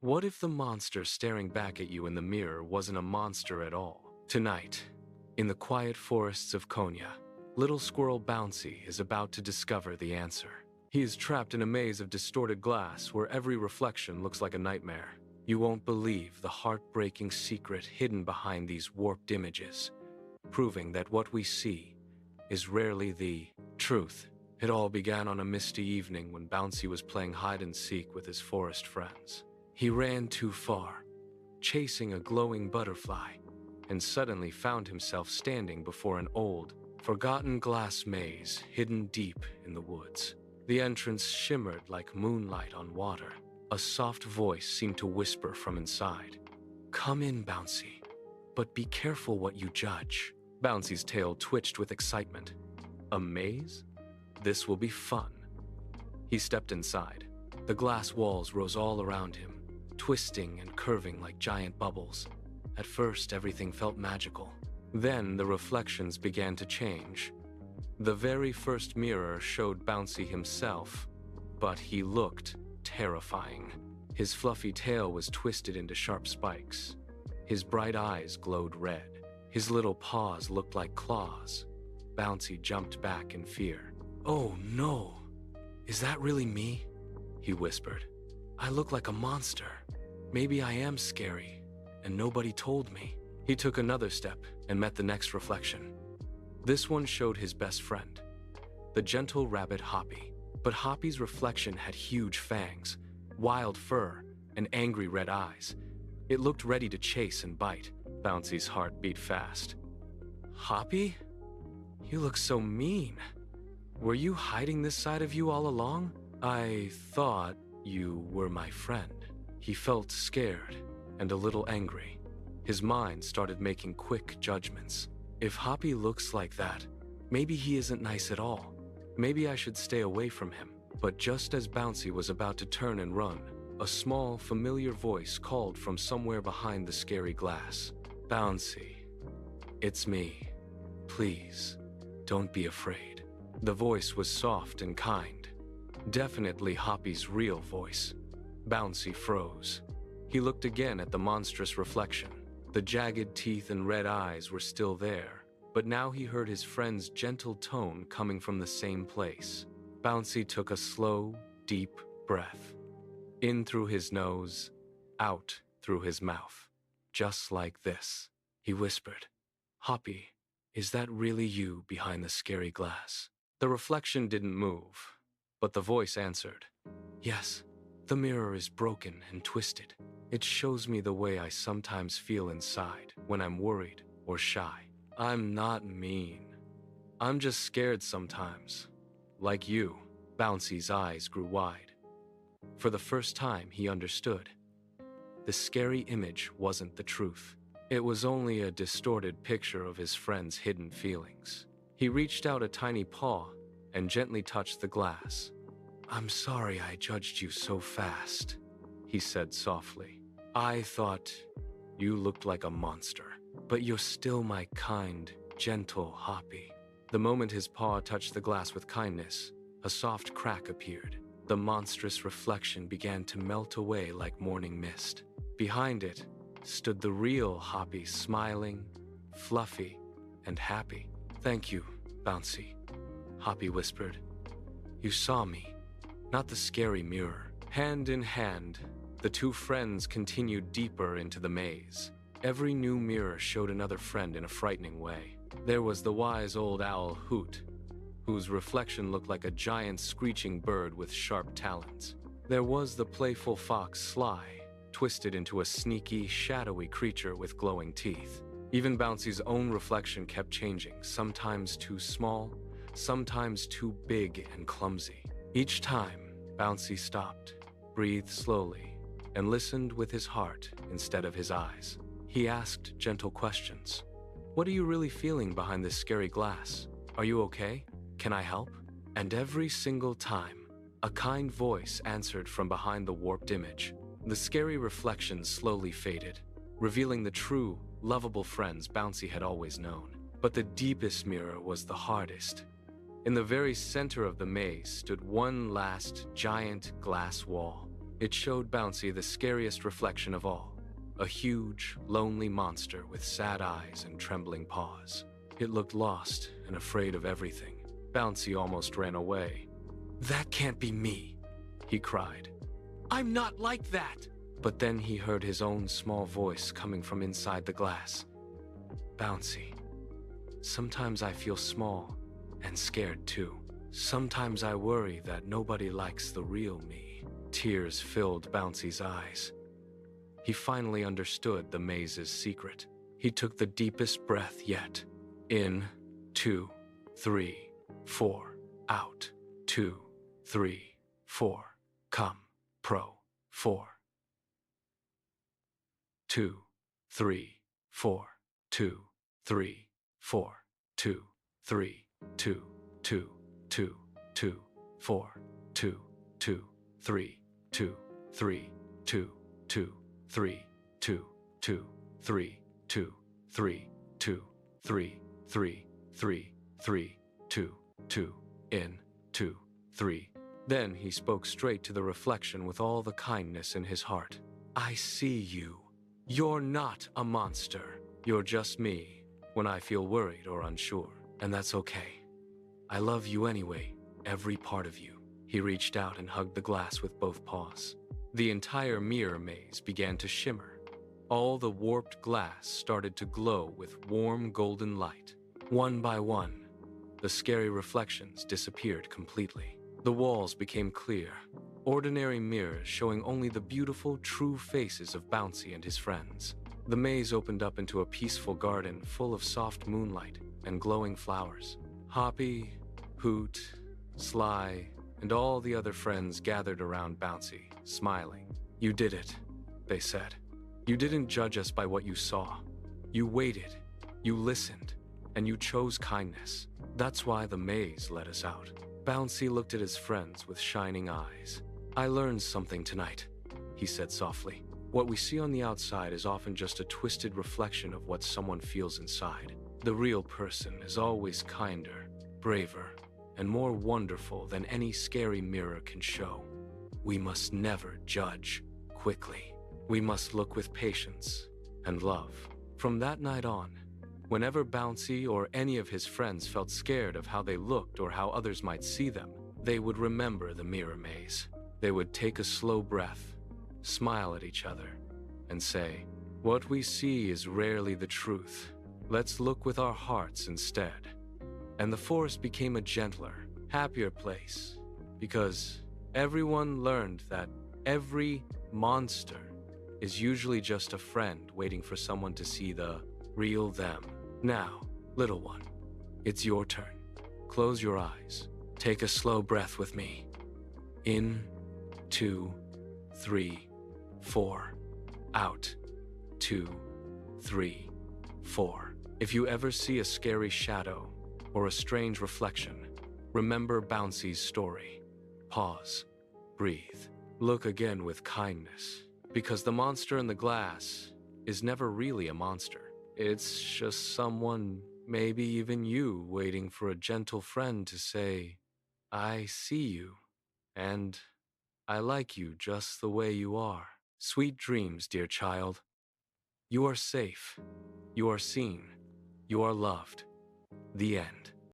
What if the monster staring back at you in the mirror wasn't a monster at all? Tonight, in the quiet forests of Konya, little squirrel Bouncy is about to discover the answer. He is trapped in a maze of distorted glass where every reflection looks like a nightmare. You won't believe the heartbreaking secret hidden behind these warped images, proving that what we see is rarely the truth. It all began on a misty evening when Bouncy was playing hide-and-seek with his forest friends. He ran too far, chasing a glowing butterfly, and suddenly found himself standing before an old, forgotten glass maze hidden deep in the woods. The entrance shimmered like moonlight on water. A soft voice seemed to whisper from inside. "Come in, Bouncy, but be careful what you judge." Bouncy's tail twitched with excitement. A maze? This will be fun. He stepped inside. The glass walls rose all around him, twisting and curving like giant bubbles. At first, everything felt magical. Then the reflections began to change. The very first mirror showed Bouncy himself, but he looked terrifying. His fluffy tail was twisted into sharp spikes. His bright eyes glowed red. His little paws looked like claws. Bouncy jumped back in fear. "Oh no! Is that really me?" he whispered. "I look like a monster. Maybe I am scary, and nobody told me." He took another step and met the next reflection. This one showed his best friend, the gentle rabbit Hoppy. But Hoppy's reflection had huge fangs, wild fur, and angry red eyes. It looked ready to chase and bite. Bouncy's heart beat fast. "Hoppy? You look so mean. Were you hiding this side of you all along? I thought you were my friend." He felt scared and a little angry. His mind started making quick judgments. If Hoppy looks like that, maybe he isn't nice at all. Maybe I should stay away from him. But just as Bouncy was about to turn and run, a small, familiar voice called from somewhere behind the scary glass. "Bouncy, it's me. Please, don't be afraid." The voice was soft and kind. Definitely Hoppy's real voice. Bouncy froze. He looked again at the monstrous reflection. The jagged teeth and red eyes were still there, but now he heard his friend's gentle tone coming from the same place. Bouncy took a slow, deep breath. In through his nose, out through his mouth. "Just like this," he whispered. "Hoppy, is that really you behind the scary glass?" The reflection didn't move, but the voice answered. "Yes, the mirror is broken and twisted. It shows me the way I sometimes feel inside when I'm worried or shy. I'm not mean. I'm just scared sometimes. Like you." Bouncy's eyes grew wide. For the first time, he understood. The scary image wasn't the truth. It was only a distorted picture of his friend's hidden feelings. He reached out a tiny paw and gently touched the glass. "I'm sorry I judged you so fast," he said softly. "I thought you looked like a monster, but you're still my kind, gentle Hoppy." The moment his paw touched the glass with kindness, a soft crack appeared. The monstrous reflection began to melt away like morning mist. Behind it stood the real Hoppy, smiling, fluffy, and happy. "Thank you, Bouncy," Hoppy whispered. "You saw me, not the scary mirror." Hand in hand, the two friends continued deeper into the maze. Every new mirror showed another friend in a frightening way. There was the wise old owl Hoot, whose reflection looked like a giant screeching bird with sharp talons. There was the playful fox Sly, twisted into a sneaky, shadowy creature with glowing teeth. Even Bouncy's own reflection kept changing, sometimes too small, sometimes too big and clumsy. Each time, Bouncy stopped, breathed slowly, and listened with his heart instead of his eyes. He asked gentle questions. "What are you really feeling behind this scary glass? Are you okay? Can I help?" And every single time, a kind voice answered from behind the warped image. The scary reflections slowly faded, revealing the true, lovable friends Bouncy had always known. But the deepest mirror was the hardest. In the very center of the maze stood one last giant glass wall. It showed Bouncy the scariest reflection of all. A huge, lonely monster with sad eyes and trembling paws. It looked lost and afraid of everything. Bouncy almost ran away. "That can't be me," he cried. "I'm not like that!" But then he heard his own small voice coming from inside the glass. "Bouncy, sometimes I feel small and scared too. Sometimes I worry that nobody likes the real me." Tears filled Bouncy's eyes. He finally understood the maze's secret. He took the deepest breath yet. In, 2, 3, 4. Out, 2, 3, 4. Come, pro, 4. 2, 3, 4. 2, 3, 4. 2, 3, 2, 2, 2, 2, 4. 2, 2, 3, 2, 3, 2, 2, 3, 2, 2, 3, 2, 3, 2, 3, 3, 3, 3, 2, 2, in, 2, 3. Then he spoke straight to the reflection with all the kindness in his heart. "I see you. You're not a monster. You're just me when I feel worried or unsure, and that's okay. I love you anyway, every part of you." He reached out and hugged the glass with both paws. The entire mirror maze began to shimmer. All the warped glass started to glow with warm golden light. One by one, the scary reflections disappeared completely. The walls became clear, ordinary mirrors showing only the beautiful, true faces of Bouncy and his friends. The maze opened up into a peaceful garden full of soft moonlight and glowing flowers. Hoppy, Hoot, Sly, and all the other friends gathered around Bouncy, smiling. "You did it," they said. "You didn't judge us by what you saw. You waited, you listened, and you chose kindness. That's why the maze let us out." Bouncy looked at his friends with shining eyes. "I learned something tonight," he said softly. "What we see on the outside is often just a twisted reflection of what someone feels inside. The real person is always kinder, braver, and more wonderful than any scary mirror can show. We must never judge quickly. We must look with patience and love." From that night on, whenever Bouncy or any of his friends felt scared of how they looked or how others might see them, they would remember the mirror maze. They would take a slow breath, smile at each other, and say, "What we see is rarely the truth. Let's look with our hearts instead." And the forest became a gentler, happier place, because everyone learned that every monster is usually just a friend waiting for someone to see the real them. Now, little one, it's your turn. Close your eyes. Take a slow breath with me. In, 2, 3, 4. Out, 2, 3, 4. If you ever see a scary shadow or a strange reflection, remember Bouncy's story. Pause, breathe, look again with kindness, because the monster in the glass is never really a monster. It's just someone, maybe even you, waiting for a gentle friend to say, "I see you, and I like you just the way you are." Sweet dreams, dear child. You are safe. You are seen. You are loved. The end.